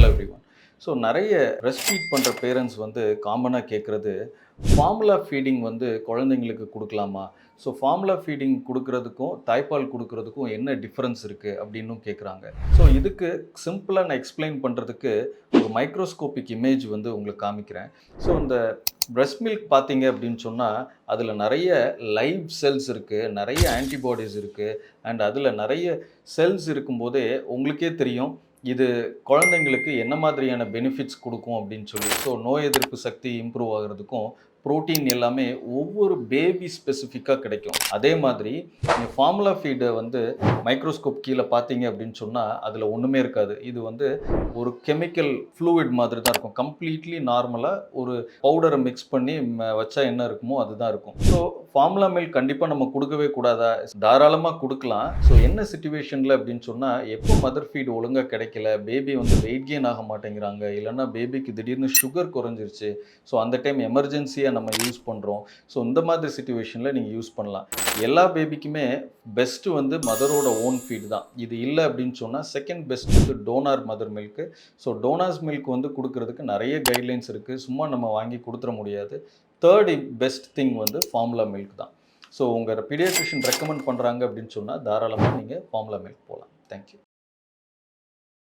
Hello everyone. So நிறைய breast feet பண்ணுற parents வந்து காமனாக கேட்குறது, ஃபார்முலா ஃபீடிங் வந்து குழந்தைங்களுக்கு கொடுக்கலாமா? ஸோ ஃபார்முலா ஃபீடிங் கொடுக்கறதுக்கும் தாய்ப்பால் கொடுக்கறதுக்கும் என்ன டிஃப்ரென்ஸ் இருக்குது அப்படின்னும் கேட்குறாங்க. ஸோ இதுக்கு சிம்பிளாக நான் எக்ஸ்பிளைன் பண்ணுறதுக்கு ஒரு மைக்ரோஸ்கோபிக் இமேஜ் வந்து உங்களுக்கு காமிக்கிறேன். ஸோ இந்த பிரஸ்ட் மில்க் பார்த்தீங்க அப்படின்னு சொன்னால் அதில் நிறைய லைவ் செல்ஸ் இருக்குது, நிறைய ஆன்டிபாடிஸ் இருக்குது. அண்ட் அதில் நிறைய செல்ஸ் இருக்கும்போதே உங்களுக்கே தெரியும் இது குழந்தைங்களுக்கு என்ன மாதிரியான பெனிஃபிட்ஸ் கொடுக்கும் அப்படின்னு சொல்லி. ஸோ நோய் எதிர்ப்பு சக்தி இம்ப்ரூவ் ஆகிறதுக்கும் புரோட்டீன் எல்லாமே ஒவ்வொரு பேபி ஸ்பெசிஃபிக்காக கிடைக்கும். அதே மாதிரி நீங்கள் ஃபார்முலா ஃபீடை வந்து மைக்ரோஸ்கோப் கீழே பார்த்தீங்க அப்படின்னு சொன்னால் அதில் ஒன்றுமே இருக்காது. இது வந்து ஒரு கெமிக்கல் ஃப்ளூயிட் மாதிரி தான் இருக்கும். கம்ப்ளீட்லி நார்மலாக ஒரு பவுடரை மிக்ஸ் பண்ணி வச்சா என்ன இருக்குமோ அதுதான் இருக்கும். ஸோ ஃபார்முலா மில்க் கண்டிப்பாக நம்ம கொடுக்கவே கூடாதா? தாராளமாக கொடுக்கலாம். ஸோ என்ன சிச்சுவேஷனில் அப்படின்னு சொன்னால், எப்போ மதர் ஃபீட் ஒழுங்காக கிடைக்கல, பேபி வந்து வெயிட் கெயின் ஆக மாட்டேங்கிறாங்க, இல்லைன்னா பேபிக்கு திடீர்னு சுகர் குறைஞ்சிருச்சு, ஸோ அந்த டைம் எமர்ஜென்சியாக நம்ம யூஸ் பண்ணுறோம். ஸோ இந்த மாதிரி சிச்சுவேஷனில் நீங்கள் யூஸ் பண்ணலாம். எல்லா பேபிக்குமே பெஸ்ட்டு வந்து மதரோட ஓன் ஃபீட் தான். இது இல்லை அப்படின்னு சொன்னால் செகண்ட் பெஸ்ட் வந்து donor mother milk. So donors milk வந்து கொடுக்கறதுக்கு நிறைய கைட்லைன்ஸ் இருக்குது. சும்மா நம்ம வாங்கி கொடுத்துட முடியாது. தேர்ட் பெஸ்ட் திங் வந்து ஃபார்முலா மில்க் தான். ஸோ உங்கள் பீடியாட்ரிஷியன் ரெக்கமெண்ட் பண்ணுறாங்க அப்படின்னு சொன்னால் தாராளமாக நீங்கள் ஃபார்முலா மில்க் போகலாம். தேங்க்யூ.